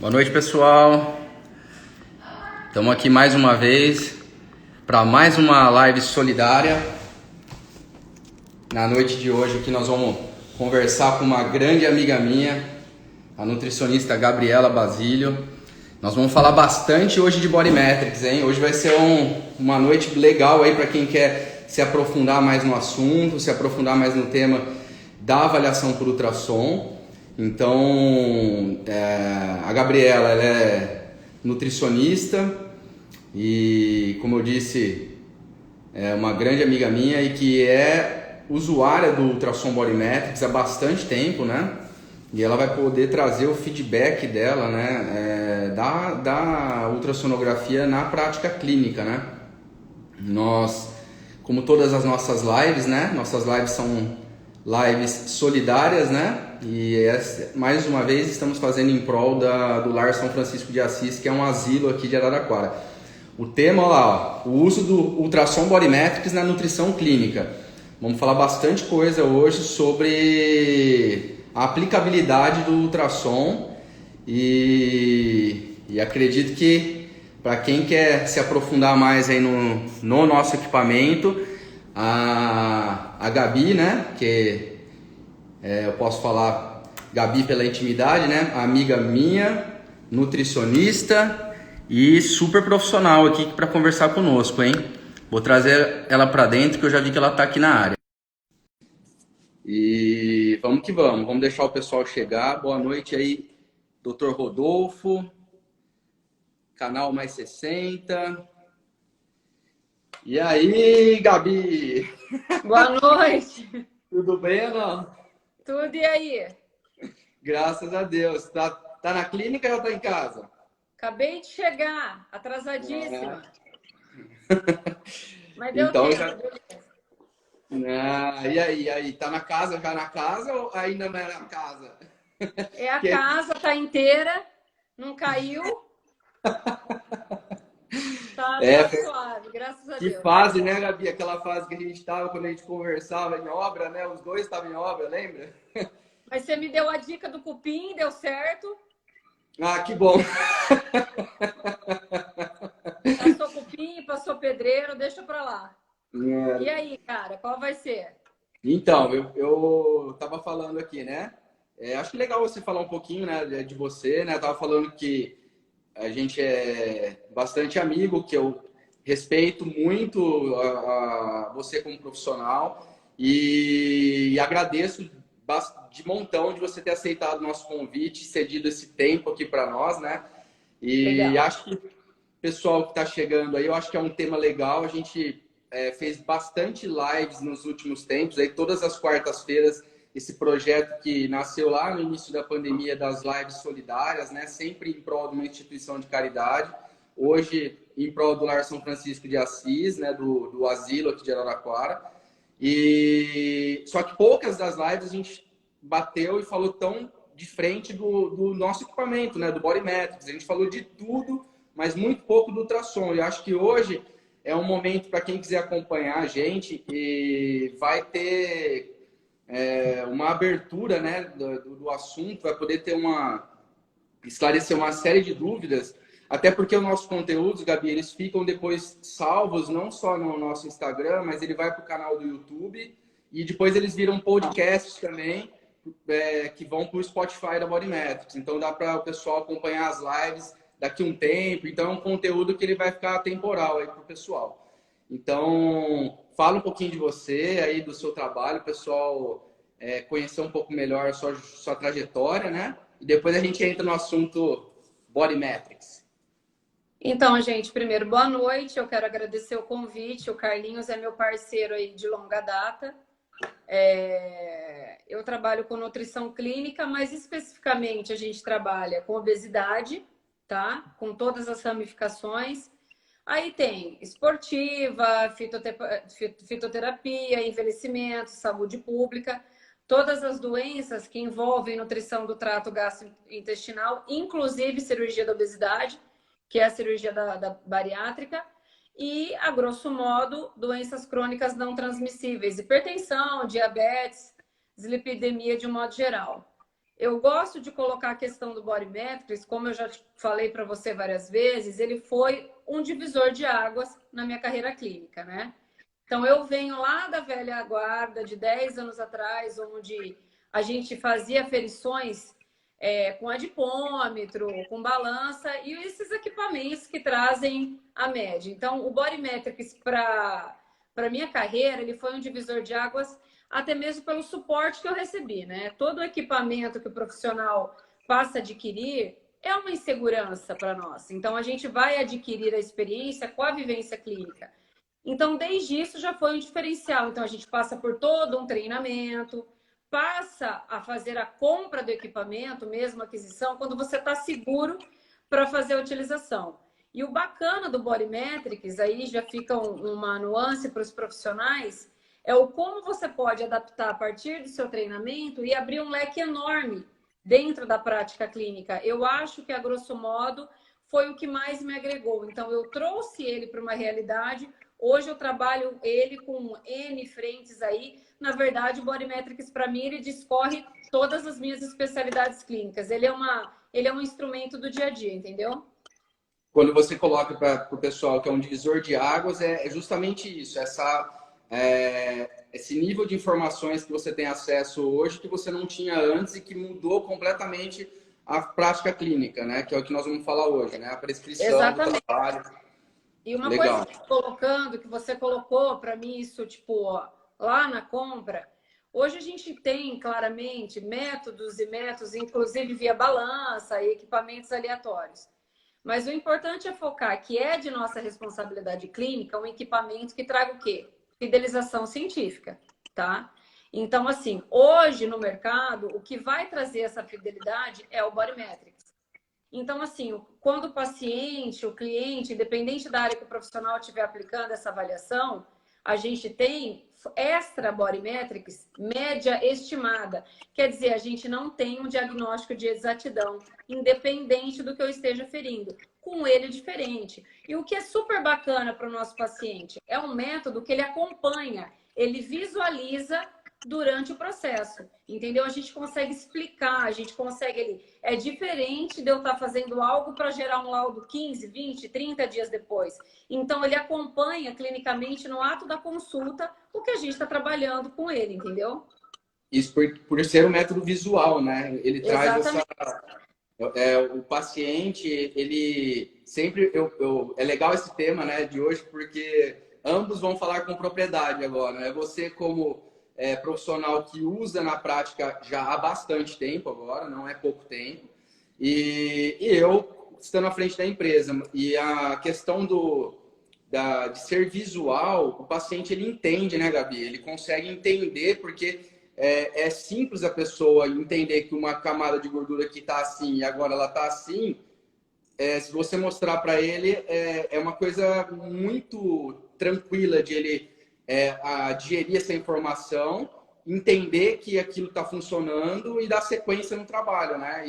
Boa noite, pessoal. Estamos aqui mais uma vez para mais uma live solidária. Na noite de hoje aqui nós vamos conversar com uma grande amiga minha, a nutricionista Gabriela Basílio. Nós vamos falar bastante hoje de Body Metrics, hein? Hoje vai ser uma noite legal aí para quem quer se aprofundar mais no assunto, se aprofundar mais no tema da avaliação por ultrassom. Então, a Gabriela, ela é nutricionista e, como eu disse, é uma grande amiga minha e que é usuária do ultrassom Body Metrics há bastante tempo, né? E ela vai poder trazer o feedback dela, né, da ultrassonografia na prática clínica, né? Nós, como todas as nossas lives, né? Nossas lives são lives solidárias, né? E mais uma vez estamos fazendo em prol do Lar São Francisco de Assis, que é um asilo aqui de Araraquara. O tema, olha lá, ó, o uso do ultrassom Body Metrics na nutrição clínica. Vamos falar bastante coisa hoje sobre a aplicabilidade do ultrassom e acredito que para quem quer se aprofundar mais aí no nosso equipamento, a Gabi, né, que eu posso falar Gabi pela intimidade, né, amiga minha, nutricionista e super profissional aqui para conversar conosco, hein. Vou trazer ela para dentro que eu já vi que ela está aqui na área. E vamos que vamos deixar o pessoal chegar. Boa noite aí, Dr. Rodolfo, canal Mais 60. E aí, Gabi? Boa noite. Tudo bem ou não? Tudo e aí? Graças a Deus. Tá na clínica ou tá em casa? Acabei de chegar, atrasadíssima. Mas deu Então, tempo. E aí? Tá na casa, já na casa ou ainda não é na casa? É a casa, tá inteira, não caiu. Tá suave, graças a Deus. Que fase, né, Gabi? Aquela fase que a gente estava quando a gente conversava em obra, né? Os dois estavam em obra, lembra? Mas você me deu a dica do cupim, deu certo. Ah, que bom. Passou cupim, passou pedreiro, deixa pra lá. E aí, cara, qual vai ser? Então, eu tava falando aqui, né? Acho legal você falar um pouquinho, né, de você, né? Eu tava falando que a gente é bastante amigo, que eu respeito muito a você como profissional e agradeço de montão de você ter aceitado o nosso convite, cedido esse tempo aqui para nós, né? E legal. Acho que o pessoal que está chegando aí, eu acho que é um tema legal. A gente fez bastante lives nos últimos tempos, aí todas as quartas-feiras, esse projeto que nasceu lá no início da pandemia das lives solidárias, né? Sempre em prol de uma instituição de caridade. Hoje, em prol do Lar São Francisco de Assis, né? Do asilo aqui de Araraquara. Só que poucas das lives a gente bateu e falou tão de frente do nosso equipamento, né? Do Body Metrics. A gente falou de tudo, mas muito pouco do ultrassom. E acho que hoje é um momento para quem quiser acompanhar a gente e vai ter uma abertura, né, do assunto, vai poder ter esclarecer uma série de dúvidas, até porque os nossos conteúdos, Gabi, eles ficam depois salvos, não só no nosso Instagram, mas ele vai para o canal do YouTube e depois eles viram podcasts também, que vão para o Spotify da Body Metrics. Então dá para o pessoal acompanhar as lives daqui a um tempo. Então é um conteúdo que ele vai ficar temporal aí para o pessoal. Então, fala um pouquinho de você, aí do seu trabalho, o pessoal conhecer um pouco melhor a sua trajetória, né? E depois a gente entra no assunto Body Metrics. Então, gente, primeiro, boa noite. Eu quero agradecer o convite. O Carlinhos é meu parceiro aí de longa data. Eu trabalho com nutrição clínica, mas especificamente a gente trabalha com obesidade, tá? Com todas as ramificações. Aí tem esportiva, fitoterapia, envelhecimento, saúde pública, todas as doenças que envolvem nutrição do trato gastrointestinal, inclusive cirurgia da obesidade, que é a cirurgia da bariátrica, e, a grosso modo, doenças crônicas não transmissíveis, hipertensão, diabetes, dislipidemia de um modo geral. eu gosto de colocar a questão do Body Metrics, como eu já falei para você várias vezes, ele foi um divisor de águas na minha carreira clínica, né? Então, eu venho lá da velha guarda, de 10 anos atrás, onde a gente fazia aferições com adipômetro, com balança e esses equipamentos que trazem a média. Então, o Body Metrics para minha carreira, ele foi um divisor de águas até mesmo pelo suporte que eu recebi, né? Todo o equipamento que o profissional passa a adquirir é uma insegurança para nós. Então, a gente vai adquirir a experiência com a vivência clínica. Então, desde isso já foi um diferencial. Então, a gente passa por todo um treinamento, passa a fazer a compra do equipamento, mesmo a aquisição, quando você está seguro para fazer a utilização. E o bacana do Body Metrics, aí já fica uma nuance para os profissionais, é o como você pode adaptar a partir do seu treinamento e abrir um leque enorme dentro da prática clínica. Eu acho que, a grosso modo, foi o que mais me agregou. Então, eu trouxe ele para uma realidade. Hoje eu trabalho ele com N frentes aí. Na verdade, o Body Metrics, para mim, ele discorre todas as minhas especialidades clínicas. Ele é um instrumento do dia a dia, entendeu? Quando você coloca para o pessoal que é um divisor de águas, é justamente isso, esse nível de informações que você tem acesso hoje que você não tinha antes e que mudou completamente a prática clínica, né? Que é o que nós vamos falar hoje, né? A prescrição. Exatamente. Do trabalho. E uma Legal. coisa que você colocou para mim, isso, tipo, ó, lá na compra, hoje a gente tem claramente métodos e métodos, inclusive via balança e equipamentos aleatórios. Mas o importante é focar que é de nossa responsabilidade clínica um equipamento que traga o quê? Fidelização científica, tá? Então, assim, hoje no mercado, o que vai trazer essa fidelidade é o Body Metrics. Então, assim, quando o paciente, o cliente, independente da área que o profissional estiver aplicando essa avaliação, a gente tem extra Body Metrics, média estimada. Quer dizer, a gente não tem um diagnóstico de exatidão, independente do que eu esteja ferindo. Com ele é diferente. E o que é super bacana para o nosso paciente é um método que ele acompanha, ele visualiza durante o processo, entendeu? A gente consegue explicar, a gente consegue... É diferente de eu estar fazendo algo para gerar um laudo 15, 20, 30 dias depois. Então, ele acompanha clinicamente no ato da consulta o que a gente está trabalhando com ele, entendeu? Isso por ser um método visual, né? Ele traz Exatamente. o paciente, ele sempre... é legal esse tema, né, de hoje, porque ambos vão falar com propriedade agora, né? Você como... profissional que usa na prática já há bastante tempo agora, não é pouco tempo, e eu estando à frente da empresa. E a questão de ser visual, o paciente ele entende, né, Gabi? Ele consegue entender porque é simples a pessoa entender que uma camada de gordura que está assim e agora ela está assim. Se você mostrar para ele, é uma coisa muito tranquila de ele digerir essa informação, entender que aquilo está funcionando e dar sequência no trabalho, né?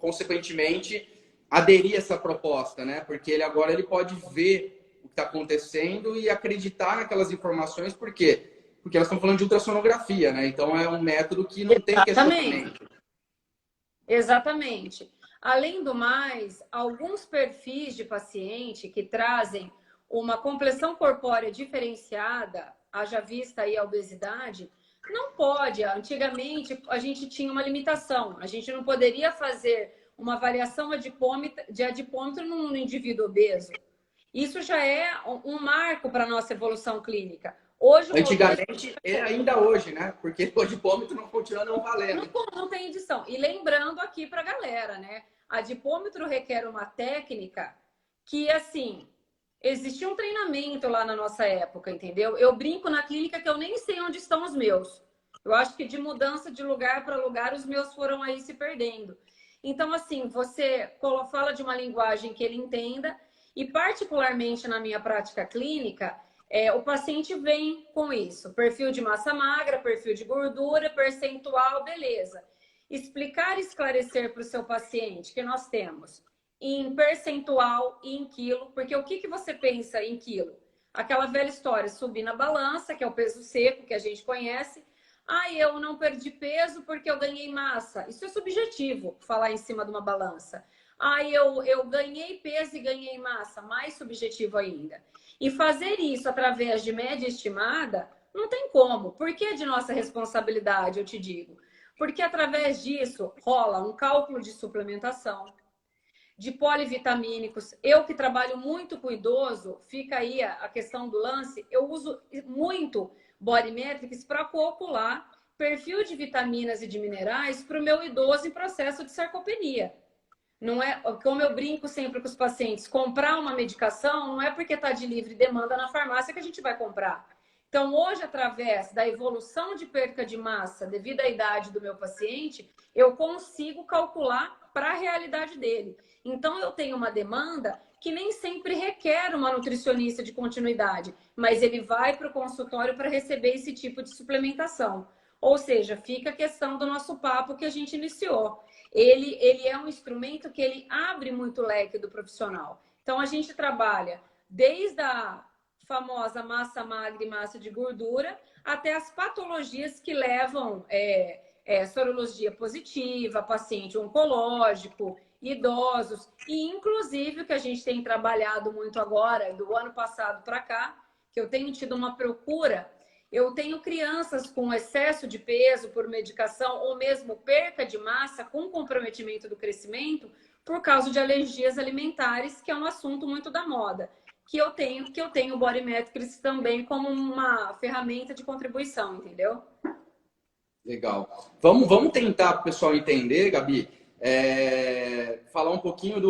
Consequentemente, aderir a essa proposta, né? Porque ele pode ver o que está acontecendo e acreditar naquelas informações, por quê? Porque nós estamos falando de ultrassonografia, né? Então, é um método que não tem questionamento. Exatamente. Além do mais, alguns perfis de paciente que trazem uma complexão corpórea diferenciada, haja vista aí a obesidade, não pode. Antigamente, a gente tinha uma limitação. A gente não poderia fazer uma variação de adipômetro num indivíduo obeso. Isso já é um marco para a nossa evolução clínica. Hoje, antigamente e ainda hoje, né? Porque o adipômetro não continua não valendo. Não tem edição. E lembrando aqui para a galera, né? Adipômetro requer uma técnica que, assim, existia um treinamento lá na nossa época, entendeu? Eu brinco na clínica que eu nem sei onde estão os meus. Eu acho que de mudança de lugar para lugar, os meus foram aí se perdendo. Então, assim, você fala de uma linguagem que ele entenda e, particularmente na minha prática clínica, o paciente vem com isso. Perfil de massa magra, perfil de gordura, percentual, beleza. Explicar e esclarecer para o seu paciente que nós temos em percentual e em quilo, porque o que você pensa em quilo? Aquela velha história, subir na balança, que é o peso seco que a gente conhece, Ah, eu não perdi peso porque eu ganhei massa. Isso é subjetivo, falar em cima de uma balança. Ah, eu ganhei peso e ganhei massa. Mais subjetivo ainda. E fazer isso através de média estimada, não tem como. Por que é de nossa responsabilidade, eu te digo? Porque através disso rola um cálculo de suplementação, de polivitamínicos. Eu que trabalho muito com idoso, fica aí a questão do lance, eu uso muito Body Metrics para calcular perfil de vitaminas e de minerais para o meu idoso em processo de sarcopenia. Não é, como eu brinco sempre com os pacientes, comprar uma medicação não é porque está de livre demanda na farmácia que a gente vai comprar. Então, hoje, através da evolução de perca de massa devido à idade do meu paciente, eu consigo calcular para a realidade dele. Então, eu tenho uma demanda que nem sempre requer uma nutricionista de continuidade, mas ele vai para o consultório para receber esse tipo de suplementação. Ou seja, fica a questão do nosso papo que a gente iniciou. Ele é um instrumento que ele abre muito o leque do profissional. Então, a gente trabalha desde a famosa massa magra e massa de gordura até as patologias que levam sorologia positiva, paciente oncológico, idosos, e inclusive o que a gente tem trabalhado muito agora, do ano passado para cá, que eu tenho tido uma procura. Eu tenho crianças com excesso de peso por medicação ou mesmo perca de massa com comprometimento do crescimento por causa de alergias alimentares, que é um assunto muito da moda. Que eu tenho o Body Metrics também como uma ferramenta de contribuição, entendeu? Legal. Vamos tentar para o pessoal entender, Gabi, falar um pouquinho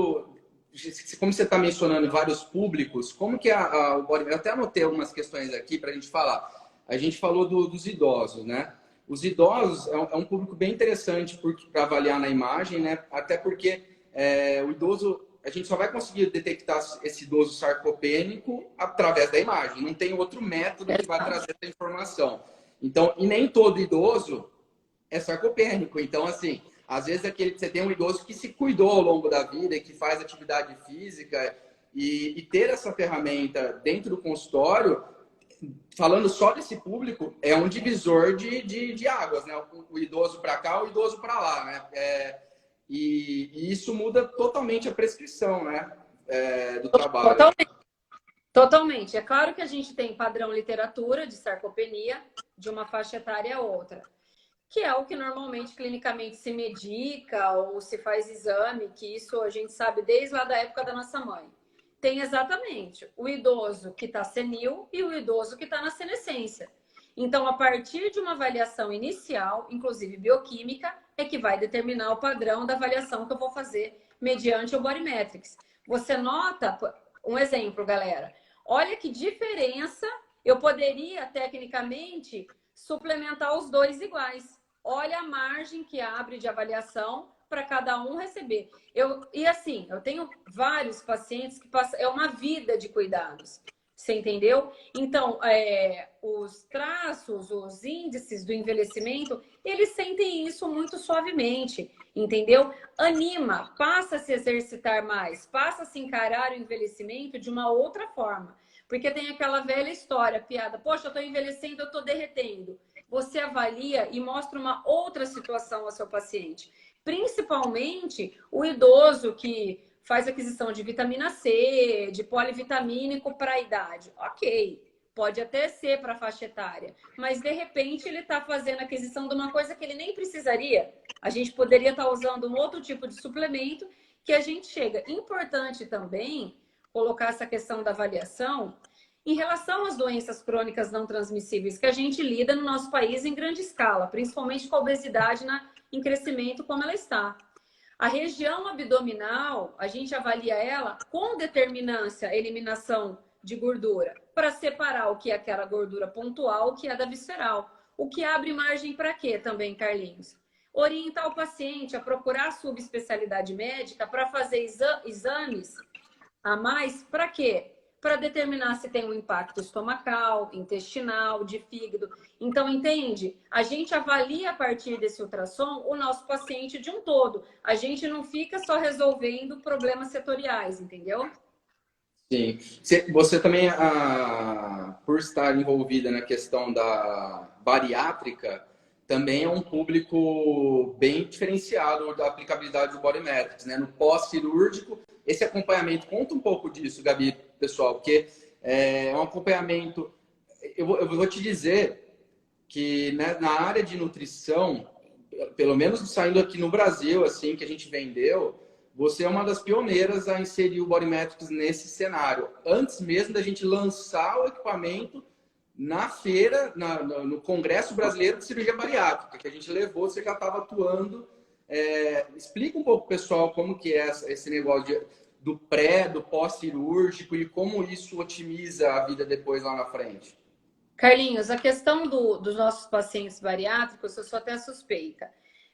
como você está mencionando vários públicos, como que o Body Metrics, eu até anotei algumas questões aqui para a gente falar. A gente falou dos idosos, né? Os idosos é um público bem interessante para avaliar na imagem, né? Até porque o idoso, a gente só vai conseguir detectar esse idoso sarcopênico através da imagem. Não tem outro método que vai trazer essa informação. Então, e nem todo idoso é sarcopênico. Então, assim, às vezes você tem um idoso que se cuidou ao longo da vida, que faz atividade física e ter essa ferramenta dentro do consultório, falando só desse público, é um divisor de águas, né? O idoso para cá, o idoso para lá, né? E isso muda totalmente a prescrição, né? Do trabalho. Totalmente. Totalmente. É claro que a gente tem padrão literatura de sarcopenia de uma faixa etária a outra, que é o que normalmente clinicamente se medica ou se faz exame, que isso a gente sabe desde lá da época da nossa mãe. Tem exatamente o idoso que está senil e o idoso que está na senescência. Então, a partir de uma avaliação inicial, inclusive bioquímica, é que vai determinar o padrão da avaliação que eu vou fazer mediante o Body Metrics. Você nota, um exemplo, galera, olha que diferença, eu poderia tecnicamente suplementar os dois iguais. Olha a margem que abre de avaliação para cada um receber. E assim, eu tenho vários pacientes que passam, é uma vida de cuidados. Você entendeu? Então, os traços, os índices do envelhecimento, eles sentem isso muito suavemente, entendeu? Anima, passa a se exercitar mais, passa a se encarar o envelhecimento de uma outra forma. Porque tem aquela velha história, piada, poxa, eu estou envelhecendo, eu estou derretendo. Você avalia e mostra uma outra situação ao seu paciente. Principalmente o idoso que faz aquisição de vitamina C, de polivitamínico para a idade. Ok, pode até ser para a faixa etária, mas de repente ele está fazendo aquisição de uma coisa que ele nem precisaria. A gente poderia estar usando um outro tipo de suplemento que a gente chega. Importante também colocar essa questão da avaliação em relação às doenças crônicas não transmissíveis que a gente lida no nosso país em grande escala, principalmente com a obesidade em crescimento como ela está. A região abdominal, a gente avalia ela com determinância, eliminação de gordura, para separar o que é aquela gordura pontual, o que é da visceral. O que abre margem para quê também, Carlinhos? Orientar o paciente a procurar subespecialidade médica para fazer exames a mais, para quê? Para determinar se tem um impacto estomacal, intestinal, de fígado. Então, entende? A gente avalia a partir desse ultrassom o nosso paciente de um todo. A gente não fica só resolvendo problemas setoriais, entendeu? Sim. Você também, por estar envolvida na questão da bariátrica, também é um público bem diferenciado da aplicabilidade do Body Metrics, né? No pós-cirúrgico, esse acompanhamento, conta um pouco disso, Gabi, pessoal, porque é um acompanhamento, eu vou te dizer que, né, na área de nutrição, pelo menos saindo aqui no Brasil, assim, que a gente vendeu, você é uma das pioneiras a inserir o Body Metrics nesse cenário, antes mesmo da gente lançar o equipamento na feira, no Congresso Brasileiro de Cirurgia Bariátrica, que a gente levou, você já estava atuando. Explica um pouco, pessoal, como que é esse negócio do pré, do pós-cirúrgico e como isso otimiza a vida depois lá na frente. Carlinhos, a questão dos nossos pacientes bariátricos, eu sou até suspeita.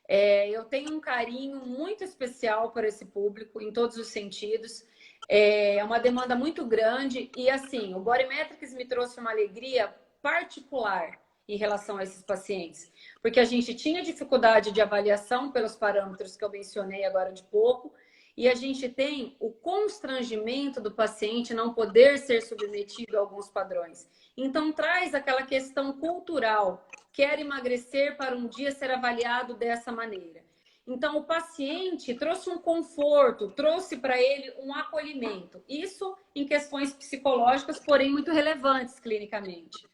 Eu tenho um carinho muito especial por esse público, em todos os sentidos. É uma demanda muito grande e, assim, o Body Metrics me trouxe uma alegria particular em relação a esses pacientes, porque a gente tinha dificuldade de avaliação pelos parâmetros que eu mencionei agora de pouco, e a gente tem o constrangimento do paciente não poder ser submetido a alguns padrões. Então, traz aquela questão cultural, quer emagrecer para um dia ser avaliado dessa maneira. Então, o paciente trouxe um conforto, trouxe para ele um acolhimento. Isso em questões psicológicas, porém muito relevantes clinicamente.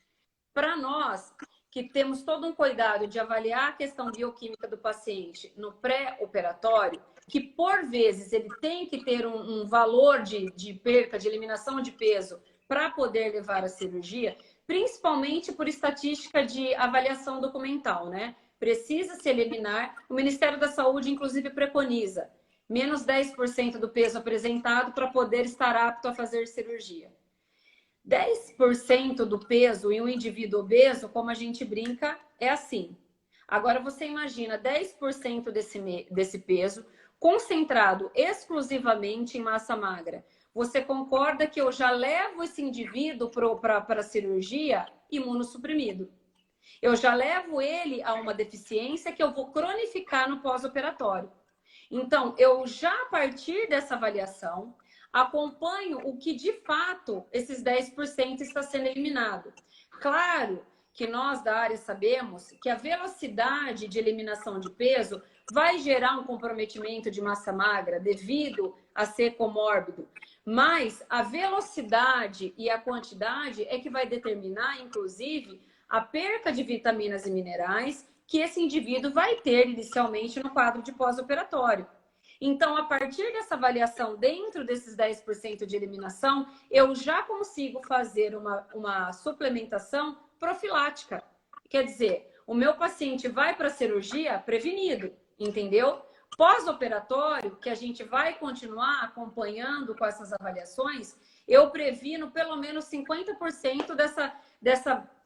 Para nós, que temos todo um cuidado de avaliar a questão bioquímica do paciente no pré-operatório, que por vezes ele tem que ter um valor de perca, de eliminação de peso para poder levar à cirurgia, principalmente por estatística de avaliação documental, né? Precisa se eliminar. O Ministério da Saúde, inclusive, preconiza menos 10% do peso apresentado para poder estar apto a fazer cirurgia. 10% do peso em um indivíduo obeso, como a gente brinca, é assim. Agora, você imagina 10% desse peso concentrado exclusivamente em massa magra. Você concorda que eu já levo esse indivíduo para a cirurgia imunossuprimido? Eu já levo ele a uma deficiência que eu vou cronificar no pós-operatório. Então, eu já a partir dessa avaliação, acompanho o que de fato esses 10% está sendo eliminado. Claro que nós da área sabemos que a velocidade de eliminação de peso vai gerar um comprometimento de massa magra devido a ser comórbido. Mas a velocidade e a quantidade é que vai determinar, inclusive, a perca de vitaminas e minerais que esse indivíduo vai ter inicialmente no quadro de pós-operatório. Então, a partir dessa avaliação, dentro desses 10% de eliminação, eu já consigo fazer uma suplementação profilática. Quer dizer, o meu paciente vai para a cirurgia prevenido, entendeu? Pós-operatório, que a gente vai continuar acompanhando com essas avaliações, eu previno pelo menos 50%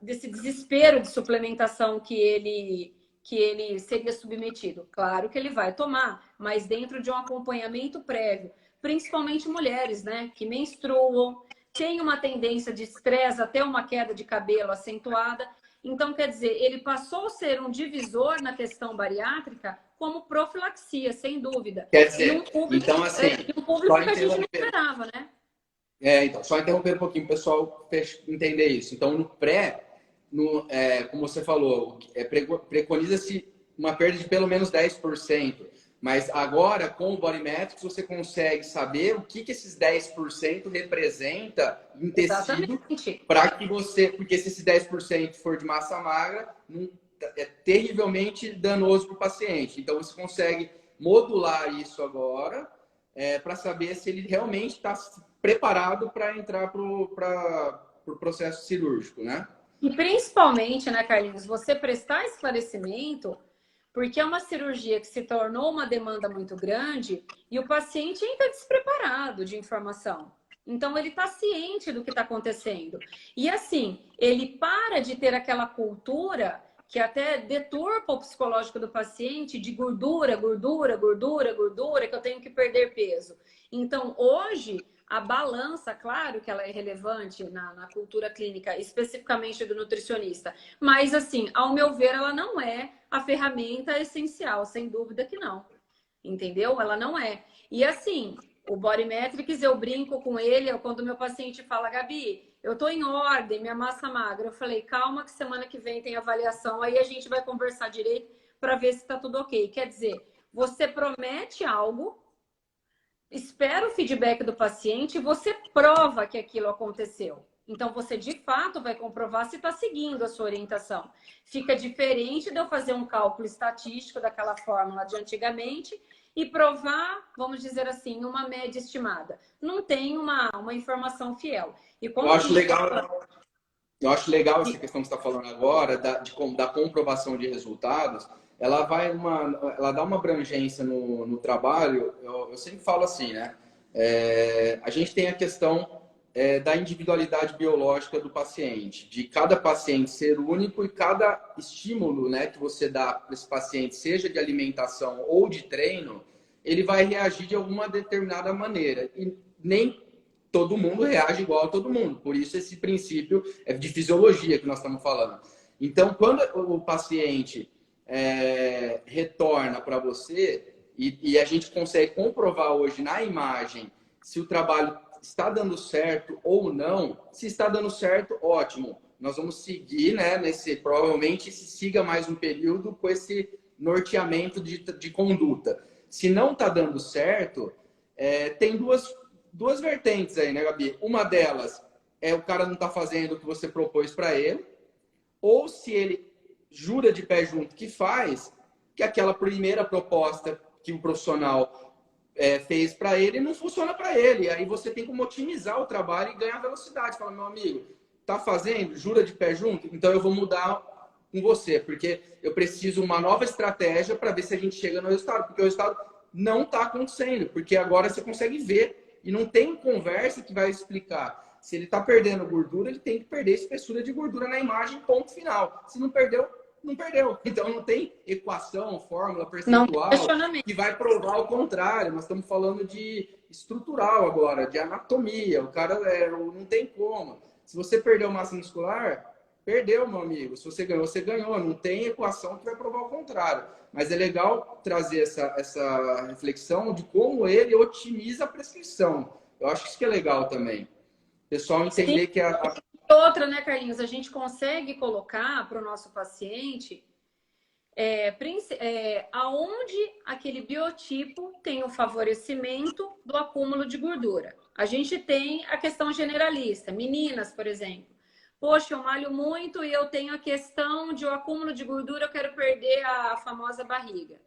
desse desespero de suplementação que ele seria submetido. Claro que ele vai tomar, mas dentro de um acompanhamento prévio. Principalmente mulheres, né? Que menstruam, têm uma tendência de estresse até uma queda de cabelo acentuada. Então, quer dizer, ele passou a ser um divisor na questão bariátrica como profilaxia, sem dúvida. Quer dizer, e um público, então, assim, um público que a gente não esperava, né? Então, só interromper um pouquinho, pessoal, entender isso. Então, no pré, como você falou, preconiza-se uma perda de pelo menos 10%. Mas agora, com o Body Metrics, você consegue saber o que esses 10% representa em tecido para que você... Porque se esse 10% for de massa magra, é terrivelmente danoso para o paciente. Então, você consegue modular isso agora para saber se ele realmente está preparado para entrar para o processo cirúrgico, né? E principalmente, né, Carlinhos, você prestar esclarecimento, porque é uma cirurgia que se tornou uma demanda muito grande e o paciente ainda é despreparado de informação. Então, ele está ciente do que está acontecendo. E assim, ele para de ter aquela cultura que até deturpa o psicológico do paciente de gordura, gordura, gordura, gordura, que eu tenho que perder peso. Então, hoje, a balança, claro que ela é relevante na cultura clínica, especificamente do nutricionista. Mas, assim, ao meu ver, ela não é a ferramenta essencial, sem dúvida que não. Entendeu? Ela não é. E, assim, o Body Metrics, eu brinco com ele, quando meu paciente fala, Gabi, eu tô em ordem, minha massa magra. Eu falei, calma que semana que vem tem avaliação, aí a gente vai conversar direito para ver se tá tudo ok. Quer dizer, você promete algo, espera o feedback do paciente e você prova que aquilo aconteceu. Então, você de fato vai comprovar se está seguindo a sua orientação. Fica diferente de eu fazer um cálculo estatístico daquela fórmula de antigamente e provar, vamos dizer assim, uma média estimada. Não tem uma informação fiel. E como Eu acho legal, tá... eu acho legal essa questão que você está falando agora, da comprovação de resultados. Ela dá uma abrangência no trabalho. Eu sempre falo assim, né? A gente tem a questão da individualidade biológica do paciente, de cada paciente ser único e cada estímulo, né, que você dá para esse paciente, seja de alimentação ou de treino, ele vai reagir de alguma determinada maneira. E nem todo mundo reage igual a todo mundo. Por isso esse princípio é de fisiologia que nós estamos falando. Então, quando o paciente retorna para você e a gente consegue comprovar hoje na imagem se o trabalho está dando certo ou não. Se está dando certo, ótimo. Nós vamos seguir, né, provavelmente se siga mais um período com esse norteamento de conduta. Se não está dando certo, tem duas vertentes aí, né, Gabi? Uma delas é o cara não está fazendo o que você propôs para ele, ou se ele jura de pé junto que faz, que aquela primeira proposta que o profissional fez para ele não funciona para ele. Aí você tem como otimizar o trabalho e ganhar velocidade. Fala, meu amigo, tá fazendo? Jura de pé junto? Então eu vou mudar com você, porque eu preciso uma nova estratégia para ver se a gente chega no resultado, porque o resultado não está acontecendo, porque agora você consegue ver e não tem conversa que vai explicar. Se ele está perdendo gordura, ele tem que perder espessura de gordura na imagem, ponto final. Se não perdeu, não perdeu. Então não tem equação, fórmula, percentual que vai provar o contrário. Nós estamos falando de estrutural agora, de anatomia. O cara não tem como. Se você perdeu massa muscular, perdeu, meu amigo. Se você ganhou, você ganhou. Não tem equação que vai provar o contrário. Mas é legal trazer essa reflexão de como ele otimiza a prescrição. Eu acho que isso que é legal também. O pessoal entender que Outra, né, Carlinhos? A gente consegue colocar para o nosso paciente aonde aquele biotipo tem o favorecimento do acúmulo de gordura. A gente tem a questão generalista. Meninas, por exemplo. Poxa, eu malho muito e eu tenho a questão de o acúmulo de gordura, eu quero perder a famosa barriga.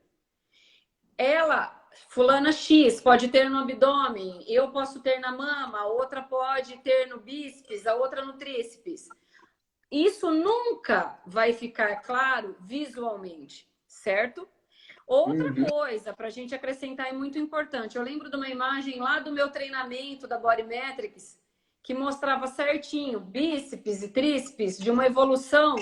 Fulana X pode ter no abdômen, eu posso ter na mama, a outra pode ter no bíceps, a outra no tríceps. Isso nunca vai ficar claro visualmente, certo? Outra coisa para a gente acrescentar é muito importante. Eu lembro de uma imagem lá do meu treinamento da Body Metrics que mostrava certinho bíceps e tríceps de uma evolução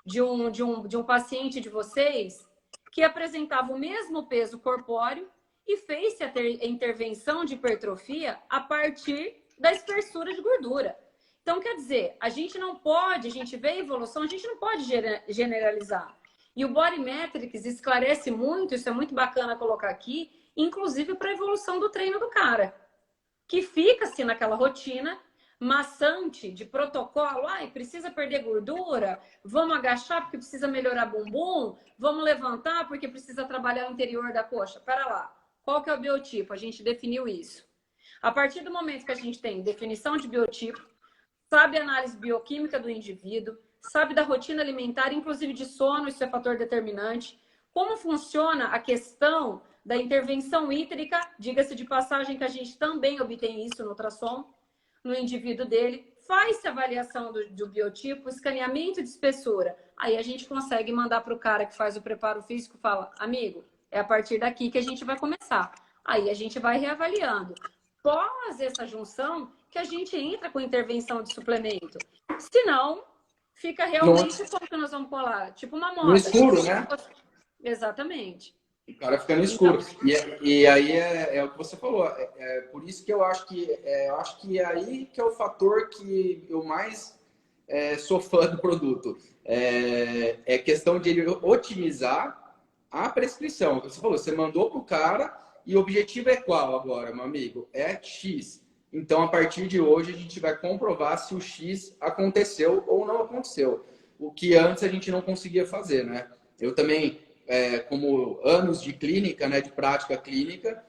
de um paciente de vocês que apresentava o mesmo peso corpóreo e fez-se a intervenção de hipertrofia a partir da espessura de gordura. Então, quer dizer, a gente vê a evolução, a gente não pode generalizar. E o Body Metrics esclarece muito, isso é muito bacana colocar aqui, inclusive para a evolução do treino do cara, que fica assim naquela rotina maçante de protocolo, precisa perder gordura, vamos agachar porque precisa melhorar bumbum, vamos levantar porque precisa trabalhar o interior da coxa. Pera lá, qual que é o biotipo? A gente definiu isso. A partir do momento que a gente tem definição de biotipo, sabe a análise bioquímica do indivíduo, sabe da rotina alimentar, inclusive de sono, isso é fator determinante, como funciona a questão da intervenção hídrica, diga-se de passagem que a gente também obtém isso no ultrassom, no indivíduo dele, faz-se avaliação do biotipo, escaneamento de espessura. Aí a gente consegue mandar para o cara que faz o preparo físico, fala, amigo, é a partir daqui que a gente vai começar. Aí a gente vai reavaliando. Pós essa junção, que a gente entra com intervenção de suplemento. Senão, fica realmente como que nós vamos colar? Tipo uma moda. No escuro, né? Exatamente. O cara fica no escuro. E aí é o que você falou. Por isso que eu acho que é aí que é o fator que eu mais sou fã do produto. É questão de ele otimizar a prescrição. Você falou, você mandou pro cara e o objetivo é qual agora, meu amigo? É X. Então, a partir de hoje, a gente vai comprovar se o X aconteceu ou não aconteceu. O que antes a gente não conseguia fazer, né? Eu também, como anos de clínica, né, de prática clínica,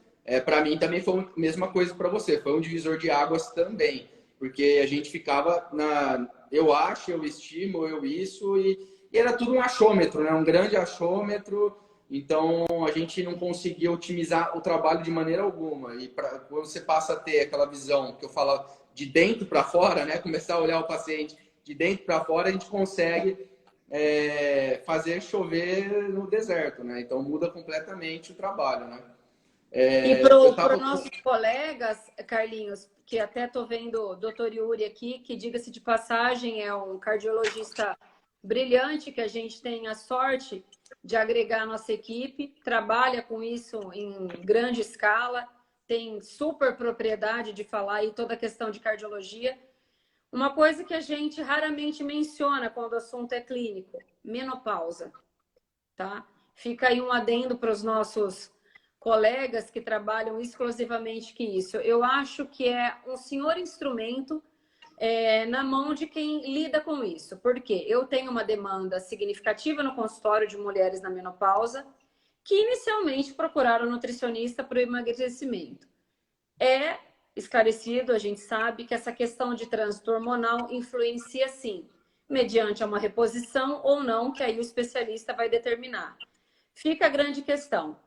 para mim também foi a mesma coisa para você. Foi um divisor de águas também. Porque a gente ficava na... Eu acho, eu estimo, eu isso... E era tudo um achômetro, né? Um grande achômetro. Então, a gente não conseguia otimizar o trabalho de maneira alguma. E quando você passa a ter aquela visão que eu falo de dentro para fora, né? Começar a olhar o paciente de dentro para fora, a gente consegue fazer chover no deserto, né? Então, muda completamente o trabalho, né? E para Eu os tava... nossos colegas, Carlinhos, que até estou vendo o doutor Yuri aqui, que, diga-se de passagem, é um cardiologista brilhante, que a gente tem a sorte de agregar à nossa equipe, trabalha com isso em grande escala, tem super propriedade de falar aí toda a questão de cardiologia. Uma coisa que a gente raramente menciona quando o assunto é clínico, menopausa, tá? Fica aí um adendo para os nossos colegas que trabalham exclusivamente que isso. Eu acho que é um senhor instrumento na mão de quem lida com isso. Porque eu tenho uma demanda significativa no consultório de mulheres na menopausa que inicialmente procuraram nutricionista para o emagrecimento. É esclarecido, a gente sabe que essa questão de trânsito hormonal influencia sim, mediante uma reposição ou não, que aí o especialista vai determinar. Fica a grande questão.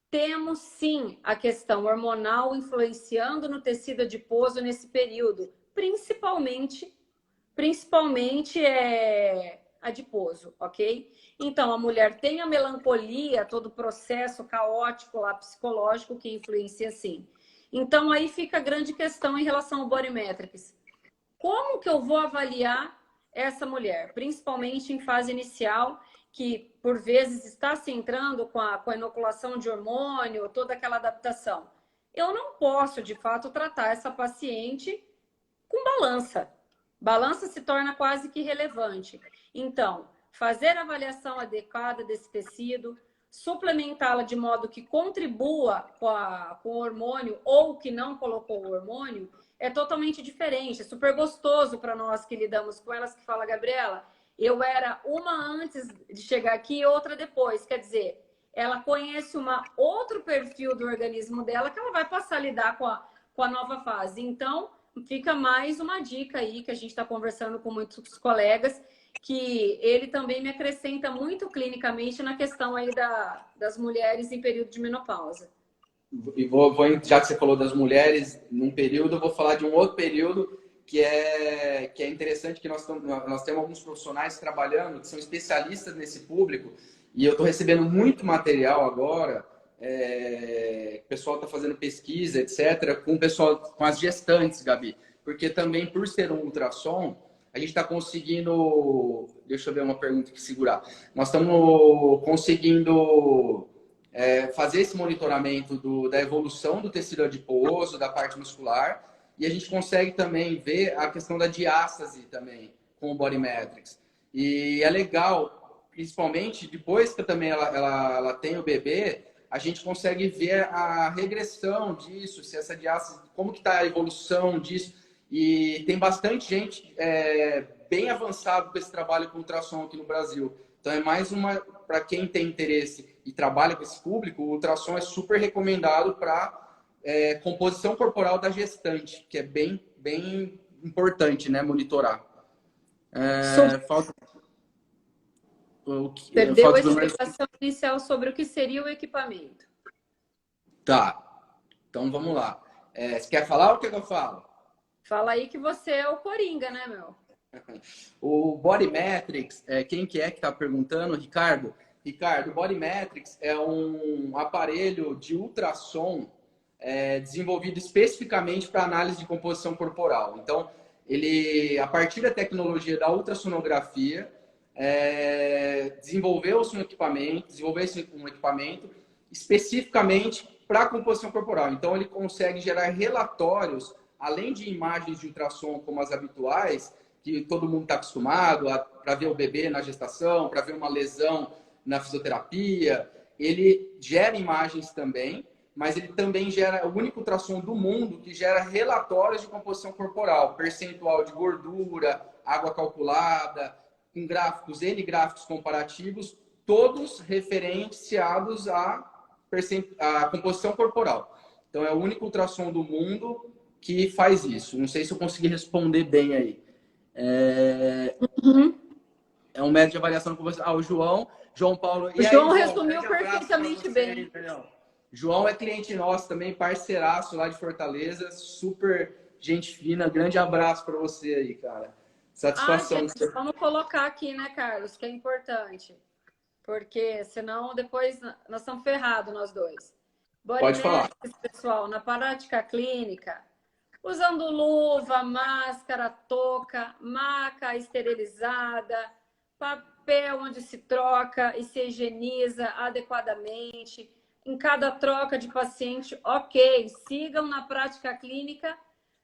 Temos sim a questão hormonal influenciando no tecido adiposo nesse período, principalmente adiposo, ok? Então, a mulher tem a melancolia, todo o processo caótico lá, psicológico que influencia sim. Então, aí fica a grande questão em relação ao body metrics. Como que eu vou avaliar essa mulher, principalmente em fase inicial, que por vezes está se entrando com a inoculação de hormônio, toda aquela adaptação? Eu não posso, de fato, tratar essa paciente com balança. Balança se torna quase que irrelevante. Então, fazer a avaliação adequada desse tecido, suplementá-la de modo que contribua com o hormônio ou que não colocou o hormônio, é totalmente diferente. É super gostoso para nós que lidamos com elas, que fala, Gabriela, eu era uma antes de chegar aqui e outra depois. Quer dizer, ela conhece outro perfil do organismo dela que ela vai passar a lidar com a nova fase. Então, fica mais uma dica aí que a gente está conversando com muitos colegas, que ele também me acrescenta muito clinicamente na questão aí das mulheres em período de menopausa. E já que você falou das mulheres num período, eu vou falar de um outro período que é interessante, que nós temos alguns profissionais trabalhando, que são especialistas nesse público, e eu estou recebendo muito material agora, o pessoal está fazendo pesquisa, etc., com as gestantes, Gabi, porque também, por ser um ultrassom, a gente está conseguindo... Deixa eu ver uma pergunta que segurar. Nós estamos conseguindo fazer esse monitoramento da evolução do tecido adiposo, da parte muscular, e a gente consegue também ver a questão da diástase também com o Body Metrics. E é legal, principalmente depois que também ela tem o bebê, a gente consegue ver a regressão disso, se essa diástase, como que está a evolução disso. E tem bastante gente bem avançado com esse trabalho com ultrassom aqui no Brasil. Então é mais uma, para quem tem interesse e trabalha com esse público, o ultrassom é super recomendado para composição corporal da gestante, que é bem, bem importante, né, monitorar. Perdeu a explicação inicial sobre o que seria o equipamento. Tá, então vamos lá. Você quer falar ou quer que eu falo? Fala aí que você é o Coringa, né, meu? O Body Metrics, quem que está perguntando? Ricardo, o Body Metrics é um aparelho de ultrassom desenvolvido especificamente para análise de composição corporal. Então, ele, a partir da tecnologia da ultrassonografia, desenvolveu-se um equipamento especificamente para a composição corporal. Então, ele consegue gerar relatórios, além de imagens de ultrassom como as habituais, que todo mundo está acostumado para ver o bebê na gestação, para ver uma lesão na fisioterapia. Ele gera imagens também mas ele também gera, é o único ultrassom do mundo que gera relatórios de composição corporal, percentual de gordura, água calculada, com gráficos, N gráficos comparativos, todos referenciados à composição corporal. Então, é o único ultrassom do mundo que faz isso. Não sei se eu consegui responder bem aí. É um método de avaliação com você. O João Paulo. O João resumiu perfeitamente bem. João é cliente nosso também, parceiraço lá de Fortaleza, super gente fina. Grande abraço para você aí, cara. Satisfação. Gente, vamos colocar aqui, né, Carlos, que é importante. Porque senão depois nós estamos ferrados, nós dois. Pode falar. Pessoal, na prática clínica, usando luva, máscara, touca, maca esterilizada, papel onde se troca e se higieniza adequadamente. Em cada troca de paciente, ok, sigam na prática clínica,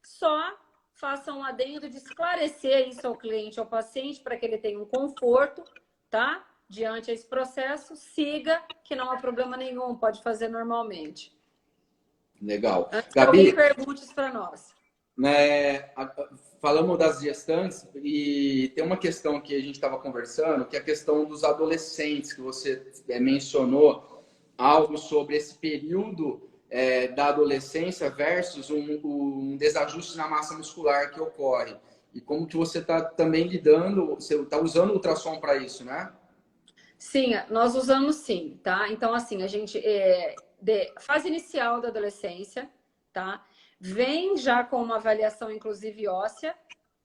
só façam um adendo de esclarecer isso ao cliente, ao paciente, para que ele tenha um conforto, tá? Diante desse processo, siga, que não há problema nenhum, pode fazer normalmente. Legal. Antes Gabi, que alguém pergunte para nós. Falamos das gestantes e tem uma questão que a gente estava conversando, que é a questão dos adolescentes, que você mencionou algo sobre esse período da adolescência versus um desajuste na massa muscular que ocorre. E como que você está também lidando, você está usando o ultrassom para isso, né? Sim, nós usamos sim, tá? Então, assim, a gente, fase inicial da adolescência, tá? Vem já com uma avaliação, inclusive óssea,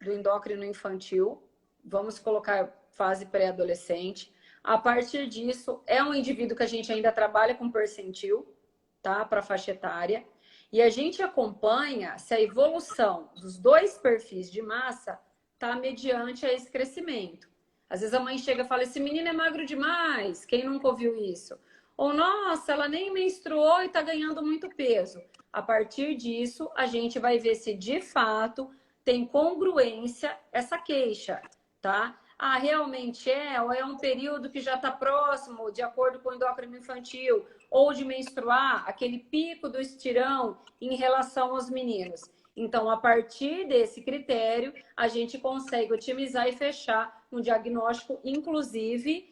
do endócrino infantil. Vamos colocar fase pré-adolescente. A partir disso, é um indivíduo que a gente ainda trabalha com percentil, tá? Para faixa etária. E a gente acompanha se a evolução dos dois perfis de massa tá mediante a esse crescimento. Às vezes a mãe chega e fala, esse menino é magro demais. Quem nunca ouviu isso? Ou, nossa, ela nem menstruou e tá ganhando muito peso. A partir disso, a gente vai ver se de fato tem congruência essa queixa, tá? Realmente ou é um período que já está próximo, de acordo com o endócrino infantil, ou de menstruar, aquele pico do estirão em relação aos meninos. Então, a partir desse critério, a gente consegue otimizar e fechar um diagnóstico, inclusive,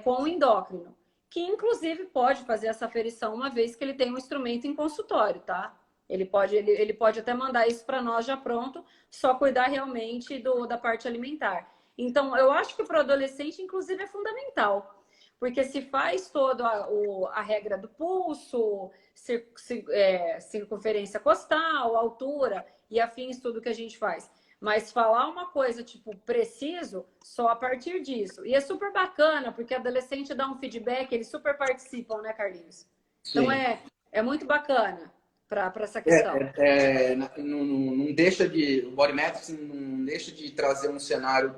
com o endócrino, que inclusive pode fazer essa aferição uma vez que ele tem um instrumento em consultório, tá? Ele pode até mandar isso para nós já pronto, só cuidar realmente da parte alimentar. Então, eu acho que para o adolescente, inclusive, é fundamental. Porque se faz toda a regra do pulso, circunferência costal, altura e afins, tudo que a gente faz. Mas falar uma coisa, tipo, preciso, só a partir disso. E é super bacana, porque adolescente dá um feedback, eles super participam, né, Carlinhos? Sim. Então, é muito bacana para essa questão. Não deixa o Body Metrics não deixa de trazer um cenário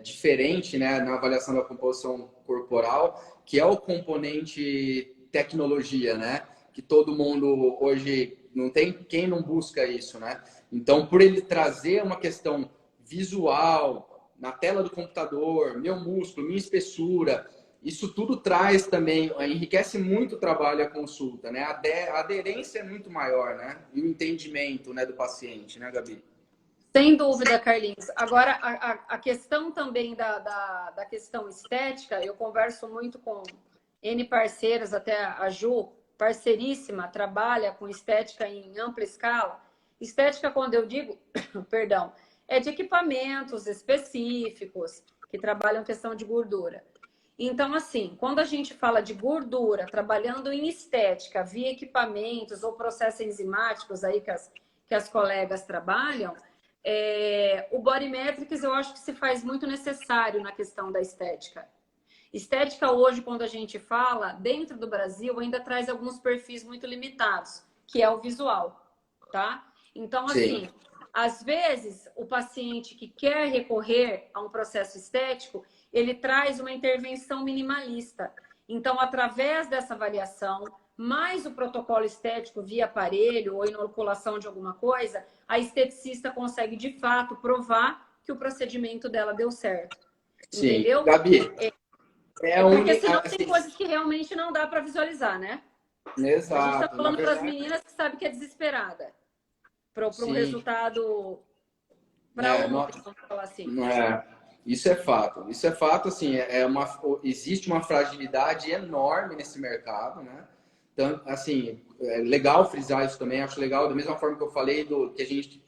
diferente, né, na avaliação da composição corporal, que é o componente tecnologia, né? Que todo mundo hoje não tem quem não busca isso, né? Então, por ele trazer uma questão visual na tela do computador, meu músculo, minha espessura, isso tudo traz também, enriquece muito o trabalho e a consulta, né? A aderência é muito maior, né? E o entendimento, né, do paciente, né, Gabi? Sem dúvida, Carlinhos. Agora, a questão também da questão estética, eu converso muito com N parceiras, até a Ju, parceiríssima, trabalha com estética em ampla escala. Estética, quando eu digo, perdão, é de equipamentos específicos que trabalham questão de gordura. Então, assim, quando a gente fala de gordura, trabalhando em estética, via equipamentos ou processos enzimáticos aí que as colegas trabalham, o Body Metrics eu acho que se faz muito necessário na questão da estética. Estética hoje, quando a gente fala, dentro do Brasil, ainda traz alguns perfis muito limitados, que é o visual, tá? Então, assim, sim, às vezes, o paciente que quer recorrer a um processo estético, ele traz uma intervenção minimalista. Então, através dessa avaliação, mais o protocolo estético via aparelho ou inoculação de alguma coisa, a esteticista consegue, de fato, provar que o procedimento dela deu certo. Sim. Entendeu? Gabi, porque senão tem coisas que realmente não dá para visualizar, né? A gente está Exato. Na falando para as verdade, meninas que sabem que é desesperada. Para um sim. resultado, para É, ontem, vamos falar assim. é, isso é fato. Isso é fato, assim, existe uma fragilidade enorme nesse mercado, né? Então, assim, é legal frisar isso também, acho legal, da mesma forma que eu falei do que a gente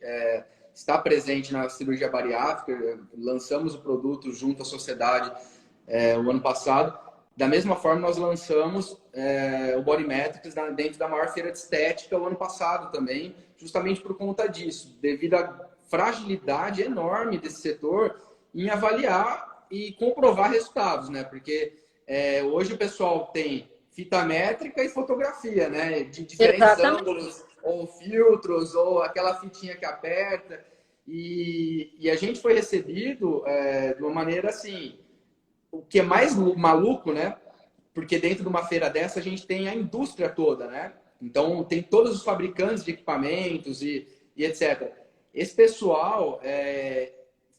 está presente na cirurgia bariátrica, lançamos o produto junto à sociedade o ano passado. Da mesma forma, nós lançamos o Bodymetrics dentro da maior feira de estética o ano passado também, justamente por conta disso, devido à fragilidade enorme desse setor em avaliar e comprovar resultados, né? Porque hoje o pessoal tem fita métrica e fotografia, né? De diferentes Exatamente. ângulos, ou filtros, ou aquela fitinha que aperta. E a gente foi recebido de uma maneira assim, o que é mais maluco, né? Porque dentro de uma feira dessa a gente tem a indústria toda, né? Então tem todos os fabricantes de equipamentos e etc. Esse pessoal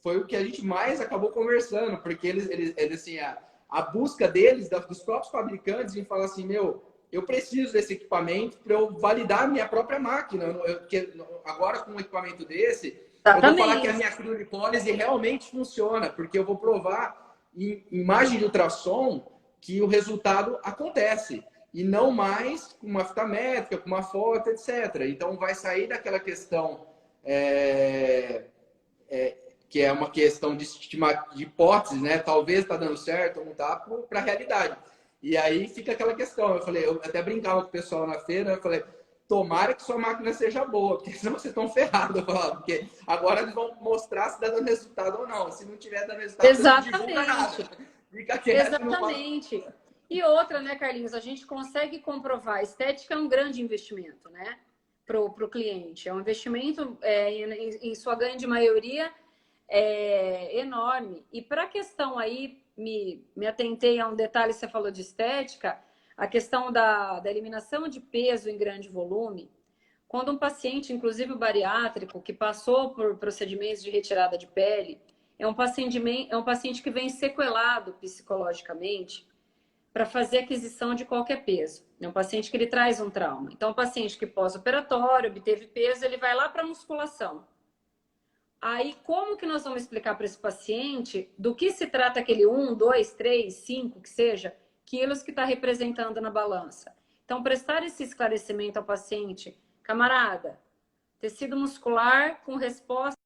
foi o que a gente mais acabou conversando, porque eles assim, a busca deles, dos próprios fabricantes, em falar assim, meu, eu preciso desse equipamento para eu validar a minha própria máquina. Porque agora com um equipamento desse, eu vou falar que a Exatamente. minha criolipólise realmente funciona, porque eu vou provar em imagem de ultrassom que o resultado acontece. E não mais com uma fita métrica, com uma foto, etc. Então vai sair daquela questão que é uma questão de hipótese, né? Talvez está dando certo ou não está, para a realidade. E aí fica aquela questão. Eu até brincava com o pessoal na feira, eu falei, tomara que sua máquina seja boa, porque senão vocês estão ferrados. Eu falava, porque agora eles vão mostrar se está dando resultado ou não. Se não tiver dando resultado, você não divulga Exatamente. nada. Fica quieto e não fala. Exatamente. E outra, né, Carlinhos? A gente consegue comprovar. A estética é um grande investimento, né? Para o cliente. É um investimento, em sua grande maioria, enorme. E para a questão aí, me atentei a um detalhe, você falou de estética, a questão da eliminação de peso em grande volume. Quando um paciente, inclusive o bariátrico, que passou por procedimentos de retirada de pele, é um paciente que vem sequelado psicologicamente para fazer aquisição de qualquer peso. É um paciente que ele traz um trauma. Então, um paciente que pós-operatório, obteve peso, ele vai lá para a musculação. Aí, como que nós vamos explicar para esse paciente do que se trata aquele 1, 2, 3, 5, que seja, quilos que está representando na balança? Então, prestar esse esclarecimento ao paciente, camarada, tecido muscular com resposta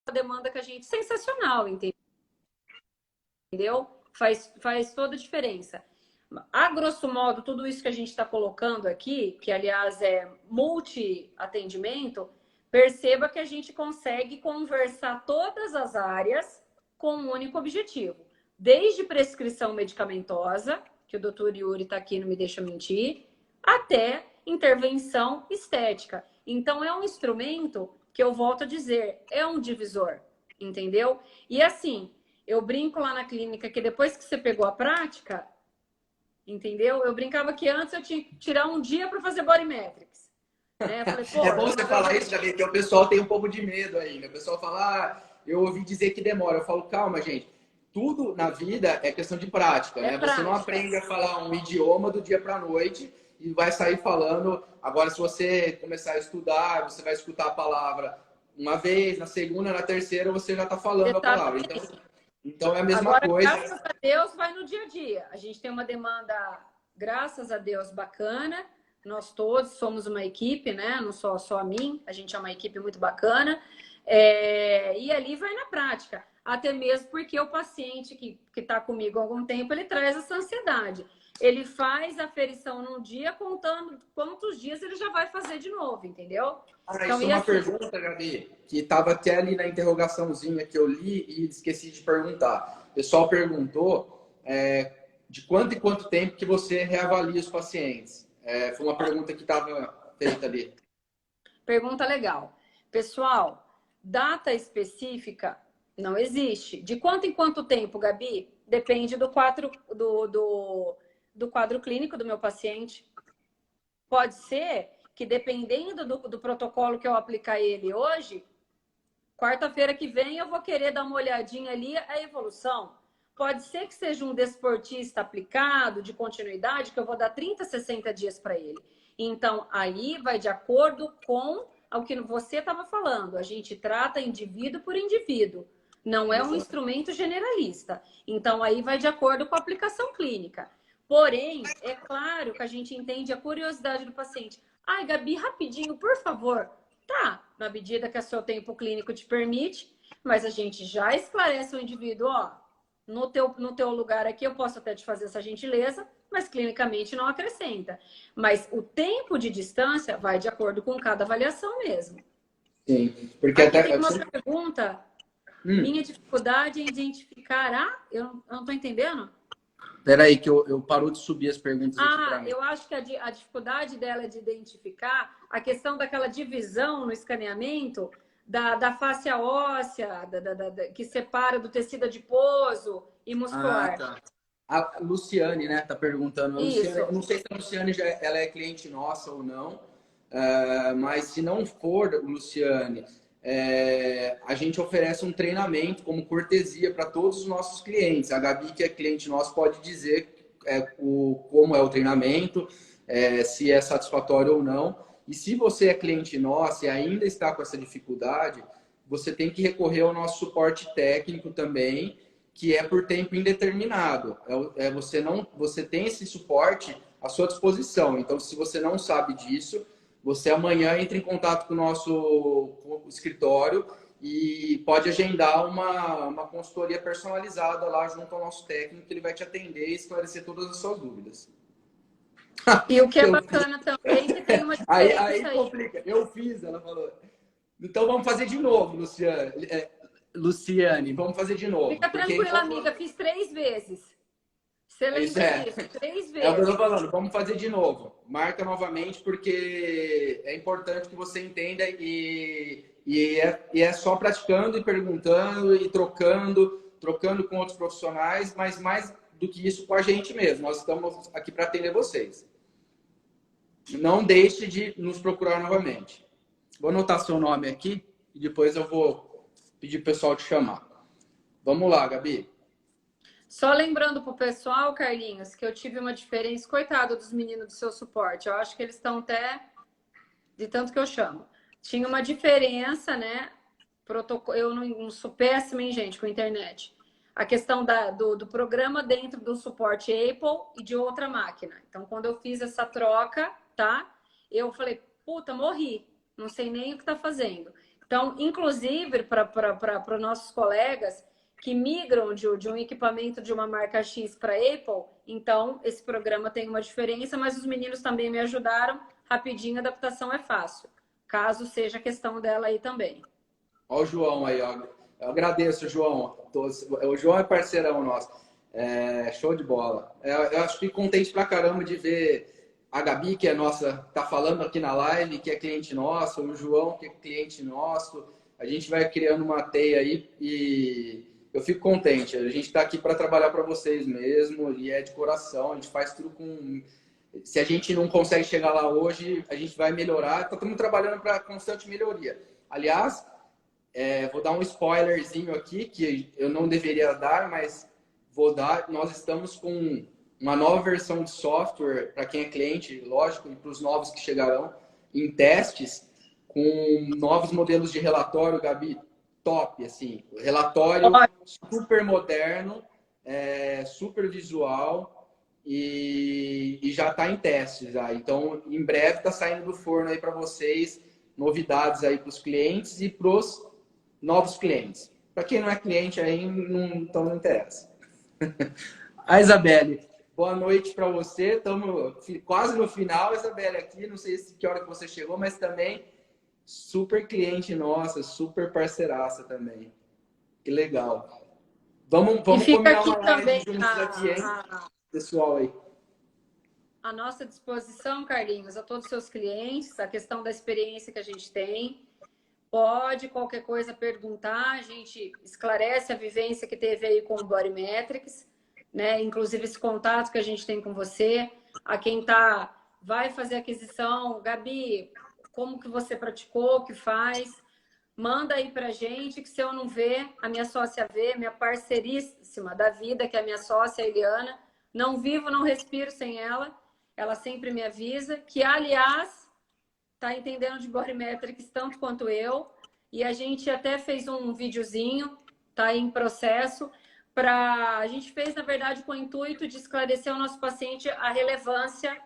à demanda que a gente... Sensacional, entendeu? Faz toda a diferença. A grosso modo, tudo isso que a gente está colocando aqui, que aliás é multi-atendimento, perceba que a gente consegue conversar todas as áreas com um único objetivo. Desde prescrição medicamentosa, que o doutor Yuri está aqui, não me deixa mentir, até intervenção estética. Então, é um instrumento que eu volto a dizer, é um divisor, entendeu? E assim, eu brinco lá na clínica que depois que você pegou a prática, entendeu? Eu brincava que antes eu tinha que tirar um dia para fazer Bodymetrics. Né? Eu falei, pô, É bom você falar isso, Gabi, que o pessoal tem um pouco de medo ainda. O pessoal fala, eu ouvi dizer que demora. Eu falo, calma, gente. Tudo na vida é questão de prática, é né? Você não prática. aprende a falar um idioma do dia para a noite e vai sair falando. Agora, se você começar a estudar, você vai escutar a palavra uma vez, na segunda, na terceira, você já está falando a palavra. Exatamente. Então é a mesma Agora, coisa. graças a Deus, vai no dia a dia. A gente tem uma demanda, graças a Deus, bacana. Nós todos somos uma equipe, né? Não só a mim, a gente é uma equipe muito bacana. E ali vai na prática. Até mesmo porque o paciente que está comigo há algum tempo, ele traz essa ansiedade. Ele faz a aferição num dia, contando quantos dias ele já vai fazer de novo, entendeu? Isso é E uma assim, pergunta, Gabi, que estava até ali na interrogaçãozinha que eu li e esqueci de perguntar. O pessoal perguntou de quanto em quanto tempo que você reavalia os pacientes. Foi uma pergunta que estava feita ali. pergunta legal. Pessoal, data específica não existe. De quanto em quanto tempo, Gabi? Depende do quadro clínico do meu paciente. Pode ser que, dependendo do protocolo que eu aplicar a ele hoje, quarta-feira que vem eu vou querer dar uma olhadinha ali a evolução. pode ser que seja um desportista aplicado, de continuidade, que eu vou dar 30, 60 dias para ele. Então, aí vai de acordo com o que você estava falando. A gente trata indivíduo por indivíduo. Não é um instrumento generalista. Então, aí vai de acordo com a aplicação clínica. Porém, é claro que a gente entende a curiosidade do paciente. Ai, Gabi, rapidinho, por favor. Tá, na medida que o seu tempo clínico te permite, mas a gente já esclarece o indivíduo, ó, no teu lugar aqui eu posso até te fazer essa gentileza, mas clinicamente não acrescenta. Mas o tempo de distância vai de acordo com cada avaliação mesmo. Sim, porque Aqui até... tem uma outra pergunta. Minha dificuldade em identificar... Ah, eu não estou entendendo. Peraí, que eu paro de subir as perguntas aqui para mim. Eu acho que a dificuldade dela é de identificar a questão daquela divisão no escaneamento da face óssea, que separa do tecido adiposo e muscular. Tá. A Luciane, né, tá perguntando. A Luciane, eu não sei se a Luciane ela é cliente nossa ou não, mas se não for, Luciane, a gente oferece um treinamento como cortesia para todos os nossos clientes. A Gabi, que é cliente nosso, pode dizer como é o treinamento, se é satisfatório ou não. E se você é cliente nosso e ainda está com essa dificuldade, você tem que recorrer ao nosso suporte técnico também, que é por tempo indeterminado. Você tem esse suporte à sua disposição. Então, se você não sabe disso, você amanhã entra em contato com o nosso escritório e pode agendar uma consultoria personalizada lá junto ao nosso técnico, que ele vai te atender e esclarecer todas as suas dúvidas. E o que é bacana também, que tem uma diferença aí complica. Eu fiz, ela falou. Então vamos fazer de novo, Luciane, vamos fazer de novo. Fica tranquila, amiga, fiz 3 vezes. Você lembra disso? 3 vezes. É o que eu tô falando, vamos fazer de novo. Marca novamente, porque é importante que você entenda e é só praticando e perguntando e trocando com outros profissionais, mas mais do que isso com a gente mesmo. Nós estamos aqui para atender vocês. Não deixe de nos procurar novamente. Vou anotar seu nome aqui e depois eu vou pedir pro pessoal te chamar. Vamos lá, Gabi. Só lembrando pro pessoal, Carlinhos, que eu tive uma diferença, coitado dos meninos do seu suporte. Eu acho que eles estão até de tanto que eu chamo. Tinha uma diferença, né? Eu não sou péssima, hein, gente, com a internet. A questão do programa dentro do suporte Apple e de outra máquina. Então, quando eu fiz essa troca, tá? Eu falei, puta, morri. Não sei nem o que tá fazendo. Então, inclusive, para nossos colegas que migram de um equipamento de uma marca X para Apple, então esse programa tem uma diferença, mas os meninos também me ajudaram. Rapidinho, a adaptação é fácil. Caso seja questão dela aí também. Olha o João aí, ó. Eu agradeço, João. O João é parceirão nosso. Show de bola. Eu acho que contente pra caramba de ver a Gabi, que é nossa, tá falando aqui na live, que é cliente nosso, o João, que é cliente nosso. A gente vai criando uma teia aí e eu fico contente. A gente tá aqui para trabalhar para vocês mesmo e é de coração. A gente faz tudo com... Se a gente não consegue chegar lá hoje, a gente vai melhorar. Estamos trabalhando para constante melhoria. Aliás, vou dar um spoilerzinho aqui, que eu não deveria dar, mas vou dar. Nós estamos com uma nova versão de software para quem é cliente, lógico, e para os novos que chegarão, em testes, com novos modelos de relatório, Gabi, top, assim. Relatório super moderno, super visual e já está em testes. Já. Então, em breve está saindo do forno aí para vocês, novidades aí para os clientes e para os novos clientes. Para quem não é cliente aí, então não interessa. A Isabelle, boa noite para você. Estamos quase no final, Isabelle, aqui. Não sei que hora que você chegou, mas também super cliente nossa, super parceiraça também. Que legal. Vamos combinar uma live juntos aqui, hein? Pessoal aí. À nossa disposição, Carlinhos, a todos os seus clientes, a questão da experiência que a gente tem. Pode, qualquer coisa, perguntar. A gente esclarece a vivência que teve aí com o Bodymetrics, né? Inclusive esse contato que a gente tem com você. A quem vai fazer aquisição, Gabi, como que você praticou, o que faz? manda aí pra gente, que se eu não ver, a minha sócia vê, minha parceiríssima da vida, que é a minha sócia, a Eliana. Não vivo, não respiro sem ela. Ela sempre me avisa, que, aliás, tá entendendo de Body Metrics tanto quanto eu. E a gente até fez um videozinho, tá em processo, a gente fez, na verdade, com o intuito de esclarecer ao nosso paciente a relevância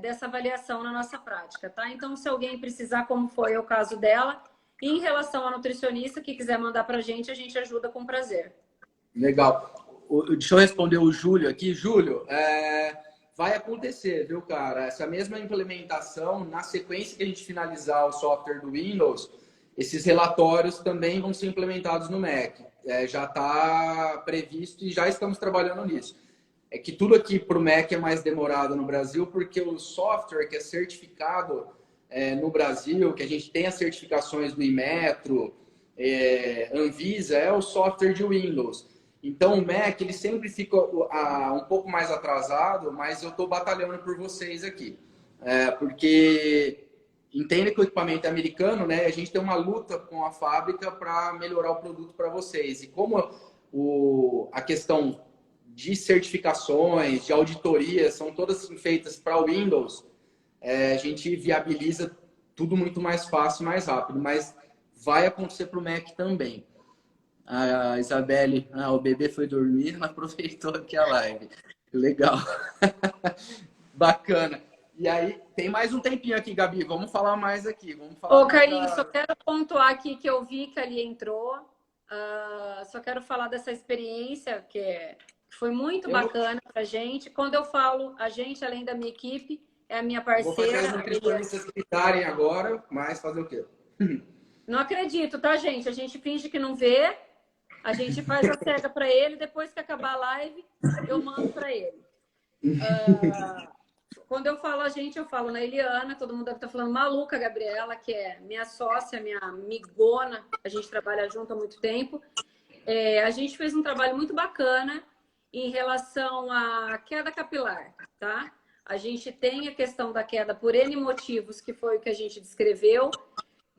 dessa avaliação na nossa prática, tá? Então, se alguém precisar, como foi o caso dela, e em relação à nutricionista, que quiser mandar pra gente, a gente ajuda com prazer. Legal. Deixa eu responder o Júlio aqui. Júlio, vai acontecer, viu, cara? Essa mesma implementação, na sequência que a gente finalizar o software do Windows, esses relatórios também vão ser implementados no Mac. Já está previsto e já estamos trabalhando nisso. É que tudo aqui para o Mac é mais demorado no Brasil, porque o software que é certificado no Brasil, que a gente tem as certificações do Inmetro, Anvisa, é o software de Windows. Então o Mac ele sempre fica um pouco mais atrasado, mas eu estou batalhando por vocês aqui. Porque entende que o equipamento é americano, né? A gente tem uma luta com a fábrica para melhorar o produto para vocês. E como a questão de certificações, de auditorias, são todas feitas para o Windows, a gente viabiliza tudo muito mais fácil, mais rápido. Mas vai acontecer para o Mac também. A Isabelle, o bebê foi dormir, mas aproveitou aqui a live. Legal. Bacana. E aí, tem mais um tempinho aqui, Gabi. Vamos falar mais aqui. Vamos falar Carlinhos, só quero pontuar aqui que eu vi que ali entrou. Só quero falar dessa experiência que foi muito bacana pra gente. Quando eu falo a gente, além da minha equipe, é a minha parceira. Vou fazer as nutricionistas gritarem agora, mas fazer o quê? Não acredito, tá, gente? A gente finge que não vê. A gente faz a cega para ele, depois que acabar a live, eu mando para ele. Quando eu falo a gente, eu falo na Eliana, todo mundo deve estar falando maluca, Gabriela, que é minha sócia, minha amigona, a gente trabalha junto há muito tempo. A gente fez um trabalho muito bacana em relação à queda capilar, tá? A gente tem a questão da queda por N motivos, que foi o que a gente descreveu,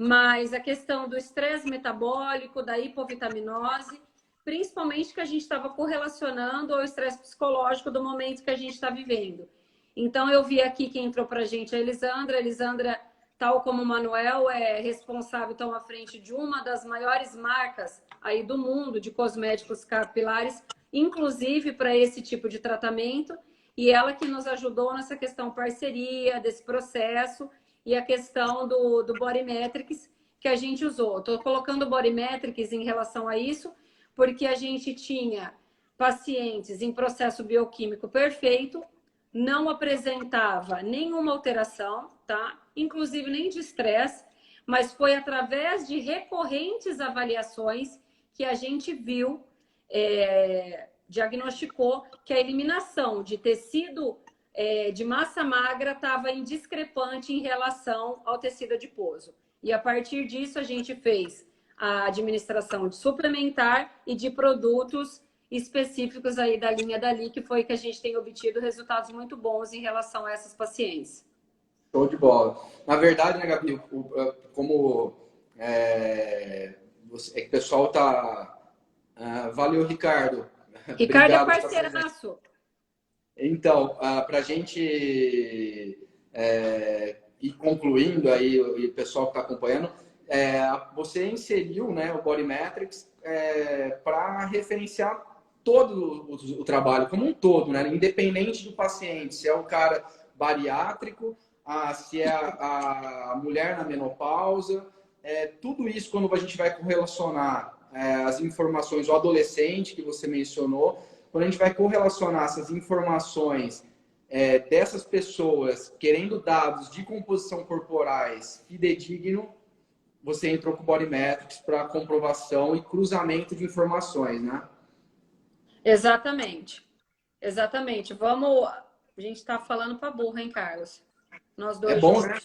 mas a questão do estresse metabólico, da hipovitaminose, principalmente que a gente estava correlacionando ao estresse psicológico do momento que a gente está vivendo. Então, eu vi aqui que entrou para a gente a Elisandra. A Elisandra, tal como o Manuel, é responsável, então, à frente de uma das maiores marcas aí do mundo de cosméticos capilares, inclusive para esse tipo de tratamento. E ela que nos ajudou nessa questão parceria, desse processo, e a questão do Body Metrics que a gente usou. Estou colocando o Body Metrics em relação a isso, porque a gente tinha pacientes em processo bioquímico perfeito, não apresentava nenhuma alteração, tá? Inclusive nem de estresse, mas foi através de recorrentes avaliações que a gente viu, diagnosticou que a eliminação de tecido de massa magra estava indiscrepante em relação ao tecido adiposo. E a partir disso a gente fez a administração de suplementar e de produtos específicos aí da linha Dali, que foi que a gente tem obtido resultados muito bons em relação a essas pacientes. Show de bola. Na verdade, né, Gabi, como o pessoal tá... valeu, Ricardo. Ricardo é parceiraço. Então, para a gente ir concluindo aí, o pessoal que está acompanhando, você inseriu, né, o Body Metrics para referenciar todo o trabalho como um todo, né, independente do paciente, se é o cara bariátrico, se é a mulher na menopausa, tudo isso quando a gente vai correlacionar as informações, o adolescente que você mencionou, quando a gente vai correlacionar essas informações dessas pessoas querendo dados de composição corporais fidedigno, você entrou com o Body Metrics para comprovação e cruzamento de informações, né? Exatamente. Exatamente. Vamos... A gente está falando para burro, hein, Carlos? Nós dois bom, juntos. né?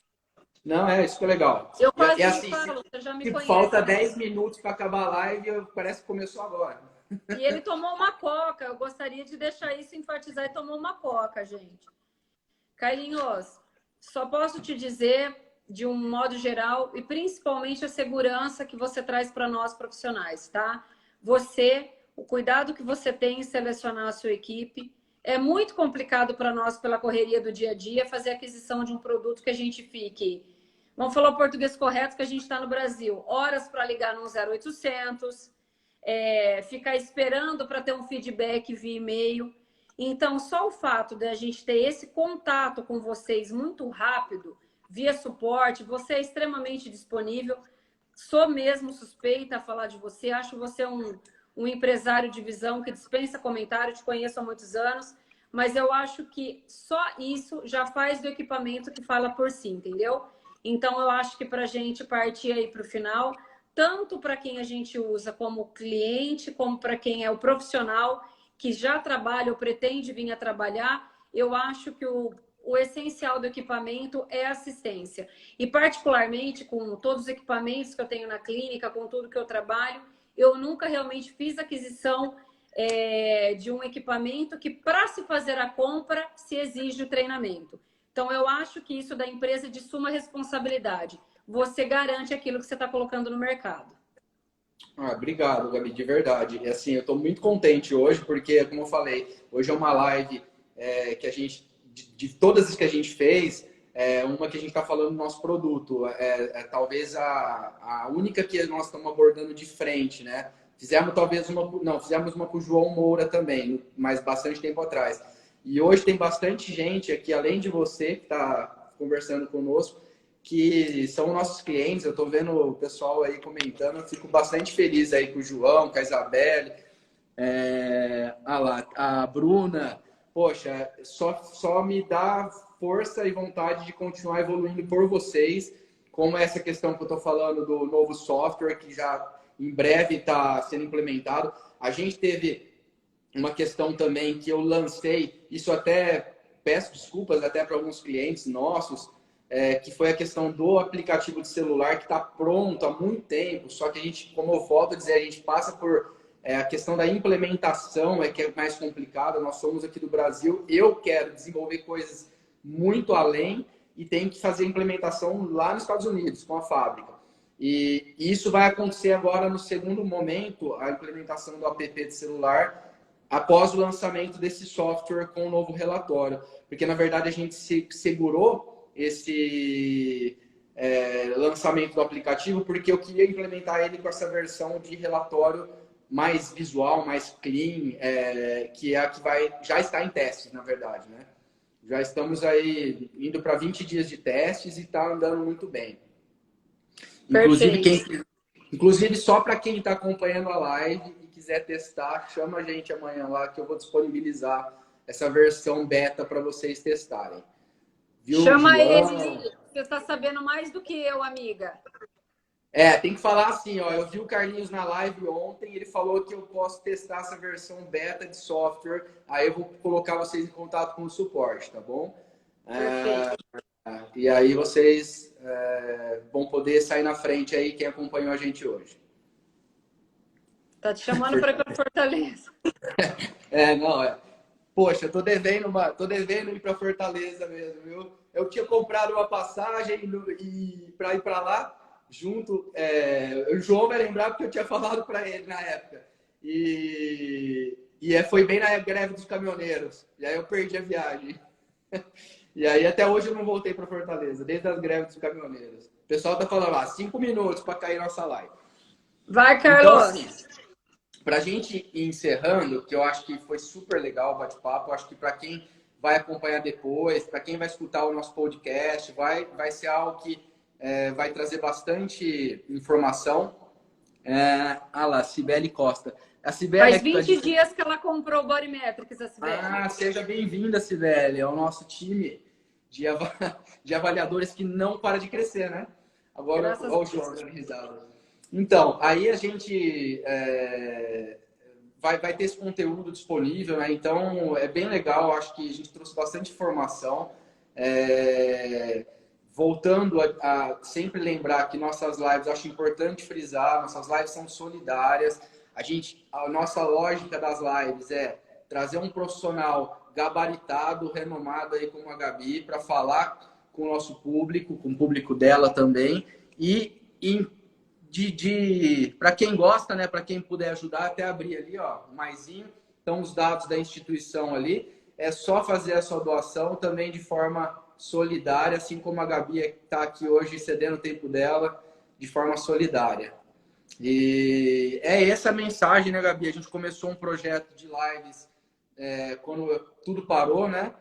Não, isso que é legal. Eu quase assim, falo, você já me conhece. Falta 10 minutos para acabar a live, parece que começou agora. E ele tomou uma coca. Eu gostaria de deixar isso enfatizar. E tomou uma coca, gente. Carlinhos, só posso te dizer de um modo geral, e principalmente a segurança que você traz para nós profissionais, tá? Você, o cuidado que você tem em selecionar a sua equipe. É muito complicado para nós, pela correria do dia a dia, fazer aquisição de um produto que a gente fique, vamos falar o português correto, que a gente está no Brasil, horas para ligar no 0800, ficar esperando para ter um feedback via e-mail. Então, só o fato de a gente ter esse contato com vocês muito rápido, via suporte, você é extremamente disponível. Sou mesmo suspeita a falar de você, acho você um empresário de visão que dispensa comentário, te conheço há muitos anos, mas eu acho que só isso já faz do equipamento que fala por si, entendeu? Então, eu acho que para a gente partir aí para o final, tanto para quem a gente usa como cliente, como para quem é o profissional que já trabalha ou pretende vir a trabalhar, eu acho que o essencial do equipamento é assistência. E particularmente com todos os equipamentos que eu tenho na clínica, com tudo que eu trabalho, eu nunca realmente fiz aquisição de um equipamento que, para se fazer a compra, se exige o treinamento. Então, eu acho que isso da empresa é de suma responsabilidade. Você garante aquilo que você está colocando no mercado. Obrigado, Gabi, de verdade. E assim, eu estou muito contente hoje, porque, como eu falei, hoje é uma live que a gente, de todas as que a gente fez, uma que a gente está falando do nosso produto. Talvez a única que nós estamos abordando de frente, né? Fizemos talvez fizemos uma com o João Moura também, mas bastante tempo atrás. E hoje tem bastante gente aqui, além de você, que está conversando conosco, que são nossos clientes. Eu estou vendo o pessoal aí comentando, eu fico bastante feliz aí com o João, com a Isabelle, a Bruna. Poxa, só me dá força e vontade de continuar evoluindo por vocês, como essa questão que eu estou falando do novo software, que já em breve está sendo implementado. A gente teve uma questão também que eu lancei, isso até peço desculpas até para alguns clientes nossos, que foi a questão do aplicativo de celular, que está pronto há muito tempo, só que a gente, como eu volto a dizer, a gente passa por a questão da implementação, que é mais complicada. Nós somos aqui do Brasil, eu quero desenvolver coisas muito além e tenho que fazer a implementação lá nos Estados Unidos, com a fábrica. E isso vai acontecer agora no segundo momento, a implementação do app de celular, após o lançamento desse software com o novo relatório. Porque, na verdade, a gente segurou esse lançamento do aplicativo porque eu queria implementar ele com essa versão de relatório mais visual, mais clean, que é a que já está em testes, na verdade, né? Já estamos aí indo para 20 dias de testes e está andando muito bem. Inclusive, só para quem está acompanhando a live e quiser testar, chama a gente amanhã lá que eu vou disponibilizar essa versão beta para vocês testarem. Viu, chama ele, você está sabendo mais do que eu, amiga. Tem que falar assim, ó. Eu vi o Carlinhos na live ontem, ele falou que eu posso testar essa versão beta de software. Aí eu vou colocar vocês em contato com o suporte, tá bom? E aí vocês vão poder sair na frente aí, quem acompanhou a gente hoje. Tá te chamando para ir para Fortaleza. Poxa, tô devendo ir para Fortaleza mesmo, viu? Eu tinha comprado uma passagem para ir para lá. Junto, o João vai lembrar porque eu tinha falado para ele na época. E foi bem na greve dos caminhoneiros. E aí eu perdi a viagem. E aí até hoje eu não voltei para Fortaleza, desde as greves dos caminhoneiros. O pessoal tá falando lá, 5 minutos para cair nossa live. Vai, Carlos! Então, assim, pra gente ir encerrando, que eu acho que foi super legal o bate-papo, acho que para quem vai acompanhar depois, para quem vai escutar o nosso podcast, vai ser algo que vai trazer bastante informação. Lá, Cibele Costa. A Cibele faz 20 dias que ela comprou o Bodymetrics, a Cibele. Seja bem-vinda, Cibele. É o nosso time de avaliadores que não para de crescer, né? Agora, olha o João dando risada. Então, aí a gente vai ter esse conteúdo disponível, né? Então, é bem legal. Acho que a gente trouxe bastante informação. Voltando a sempre lembrar que nossas lives, acho importante frisar, nossas lives são solidárias. A nossa lógica das lives é trazer um profissional gabaritado, renomado aí como a Gabi, para falar com o nosso público, com o público dela também. E para quem gosta, né, para quem puder ajudar, até abrir ali, ó, o maisinho. Então, os dados da instituição ali. É só fazer a sua doação também de forma solidária, assim como a Gabi está aqui hoje cedendo o tempo dela de forma solidária. E é essa a mensagem, né, Gabi? A gente começou um projeto de lives quando tudo parou, né?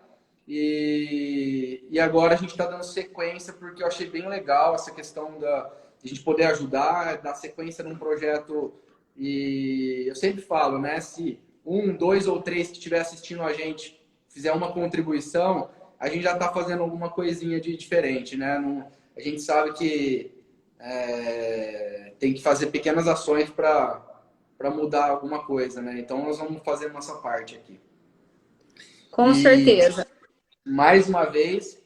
E agora a gente está dando sequência porque eu achei bem legal essa questão de a gente poder ajudar, dar sequência num projeto. E eu sempre falo, né? Se 1, 2 ou 3 que estiver assistindo a gente fizer uma contribuição, a gente já está fazendo alguma coisinha de diferente, né? Não, a gente sabe que tem que fazer pequenas ações para mudar alguma coisa, né? Então nós vamos fazer a nossa parte aqui. Com certeza. Mais uma vez,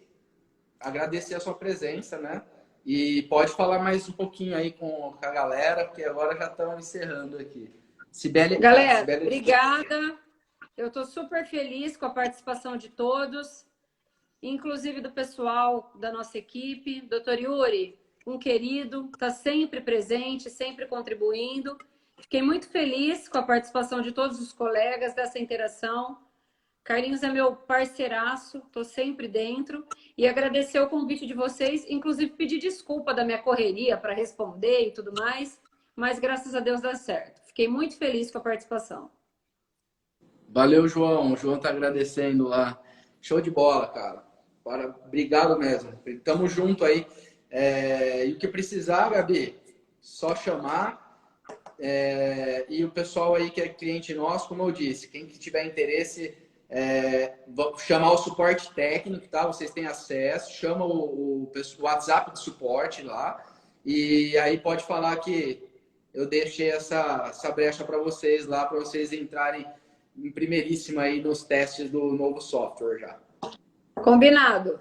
agradecer a sua presença, né? E pode falar mais um pouquinho aí com a galera, porque agora já estamos encerrando aqui. Galera, obrigada. Eu estou super feliz com a participação de todos, inclusive do pessoal da nossa equipe. Doutor Yuri, um querido, está sempre presente, sempre contribuindo. Fiquei muito feliz com a participação de todos os colegas dessa interação. Carlinhos é meu parceiraço, estou sempre dentro. E agradecer o convite de vocês, inclusive pedir desculpa da minha correria para responder e tudo mais, mas graças a Deus dá certo. Fiquei muito feliz com a participação. Valeu, João. O João tá agradecendo lá. Show de bola, cara. Obrigado mesmo. Tamo junto aí. E o que precisar, Gabi, só chamar. E o pessoal aí que é cliente nosso, como eu disse, quem que tiver interesse, chamar o suporte técnico, tá? Vocês têm acesso, chama o WhatsApp de suporte lá. E aí pode falar que eu deixei essa brecha para vocês lá, para vocês entrarem em primeiríssima aí nos testes do novo software já. Combinado.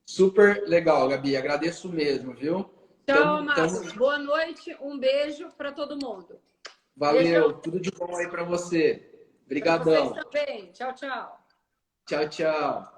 Super legal, Gabi. Agradeço mesmo, viu? Tchau, Márcio. Boa noite. Um beijo para todo mundo. Valeu. Beijo. Tudo de bom aí para você. Obrigadão. Pra vocês também. Tchau, tchau. Tchau, tchau.